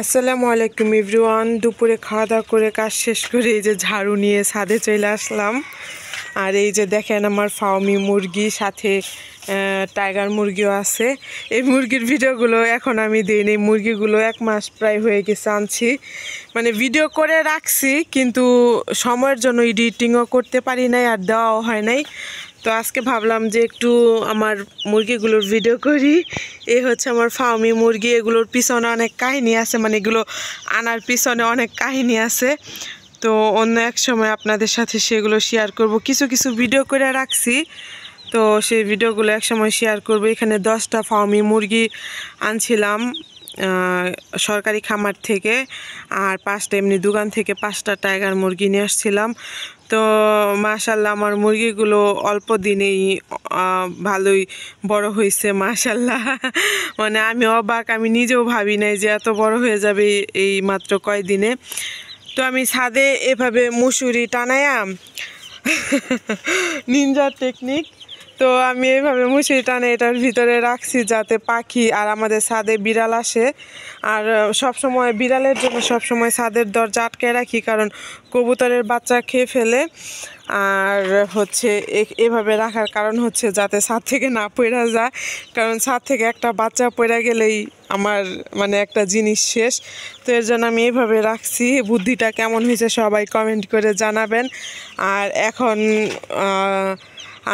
আসসালামু আলাইকুম এভরিওয়ান। দুপুরে খাওয়া দাওয়া করে কাজ শেষ করে এই যে ঝাড়ু নিয়ে ছাদে চলে আসলাম। আর এই যে দেখেন আমার ফার্মি মুরগি, সাথে টাইগার মুরগিও আছে। এই মুরগির ভিডিওগুলো এখন আমি দিই, এই মুরগিগুলো 1 মাস প্রায় হয়ে গেছে আনছি, মানে ভিডিও করে রাখছি কিন্তু সময়ের জন্য এডিটিংও করতে পারি নাই আর দেওয়াও হয় নাই। তো আজকে ভাবলাম যে একটু আমার মুরগিগুলোর ভিডিও করি। এই হচ্ছে আমার ফার্মি মুরগি, এগুলোর পিছনে অনেক কাহিনী আছে, মানে এগুলো আনার পিছনে অনেক কাহিনী আছে। তো অন্য এক সময় আপনাদের সাথে সেগুলো শেয়ার করব। কিছু কিছু ভিডিও করে রাখছি, তো সেই ভিডিওগুলো এক সময় শেয়ার করব। এখানে 10টা ফার্মি মুরগি আনছিলাম সরকারি খামার থেকে, আর 5টা এমনি দোকান থেকে 5টা টাইগার মুরগি নিয়ে আসছিলাম। তো মাশাল্লাহ আমার মুরগিগুলো অল্প দিনেই ভালোই বড় হয়েছে মাশাল্লাহ। মানে আমি অবাক, আমি নিজেও ভাবি নাই যে এত বড় হয়ে যাবে এই মাত্র কয়দিনে। তো আমি ছাদে এভাবে মুসুরি টানায়া নিনজার টেকনিক, তো আমি এইভাবে মুসুরি টানে এটার ভিতরে রাখছি যাতে পাখি আর আমাদের ছাদে বিড়াল আসে। আর সবসময় বিড়ালের জন্য সবসময় ছাদের দরজা আটকে রাখি, কারণ কবুতরের বাচ্চা খেয়ে ফেলে। আর হচ্ছে এভাবে রাখার কারণ হচ্ছে যাতে ছাদ থেকে না পড়া যায়, কারণ ছাদ থেকে একটা বাচ্চা পড়ে গেলেই আমার মানে একটা জিনিস শেষ। তো এর জন্য আমি এইভাবে রাখছি। বুদ্ধিটা কেমন হয়েছে সবাই কমেন্ট করে জানাবেন। আর এখন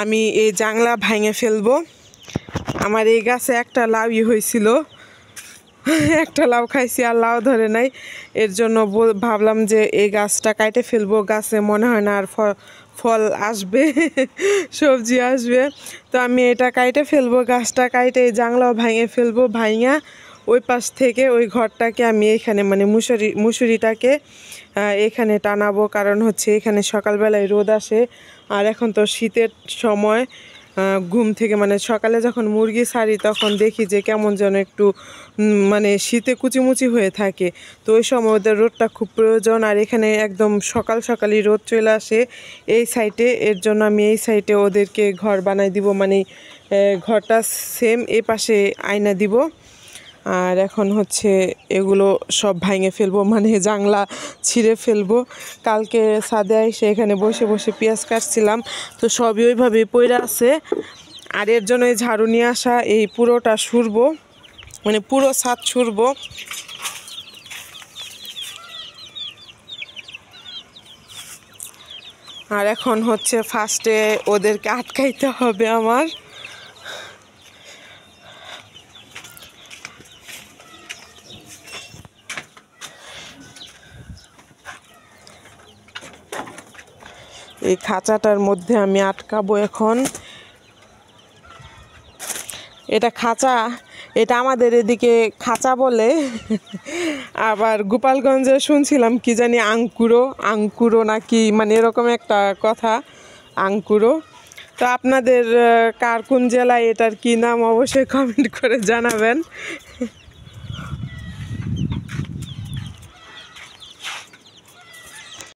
আমি এই জাংলা ভেঙে ফেলবো। আমার এই গাছে একটা লাউই হয়েছিল, একটা লাউ খাইছি আর লাউ ধরে নাই। এর জন্য ভাবলাম যে এই গাছটা কাটে ফেলবো, গাছে মনে হয় না আর ফল আসবে, সবজি আসবে। তো আমি এটা কাটে ফেলবো, গাছটা কাটে এই জাংলাও ভেঙে ফেলবো। ভাঙা ওই পাশ থেকে ওই ঘরটাকে আমি এখানে মানে মুসুরিটাকে এখানে টানাবো, কারণ হচ্ছে এখানে সকালবেলায় রোদ আসে। আর এখন তো শীতের সময়, ঘুম থেকে মানে সকালে যখন মুরগি ছাড়ি তখন দেখি যে কেমন যেন একটু মানে শীতে কুচিমুচি হয়ে থাকে। তো ওই সময় ওদের রোদটা খুব প্রয়োজন, আর এখানে একদম সকাল সকালই রোদ চলে আসে এই সাইডে। এর জন্য আমি এই সাইডে ওদেরকে ঘর বানাই দিব, মানে ঘরটা সেম এই পাশে আয়না দিব। আর এখন হচ্ছে এগুলো সব ভেঙে ফেলবো, মানে জাংলা ছিঁড়ে ফেলবো। কালকে ছাদে এসে এখানে বসে বসে পেঁয়াজ কাটছিলাম, তো সবই ওইভাবে পড়ে আছে। আর এর জন্য এই ঝাড়ু নিয়ে আসা, এই পুরোটা ছুঁড়বো, মানে পুরো ছাদ ছুঁড়বো। আর এখন হচ্ছে ফার্স্টে ওদেরকে আটকাইতে হবে আমার। এই খাঁচাটার মধ্যে আমি আটকাবো এখন। এটা খাঁচা, এটা আমাদের এদিকে খাঁচা বলে। আবার গোপালগঞ্জে শুনছিলাম কি জানি আঙ্কুরো নাকি, মানে এরকম একটা কথা, আঙ্কুরো। তো আপনাদের কার কোন জেলায় এটার কি নাম অবশ্যই কমেন্ট করে জানাবেন।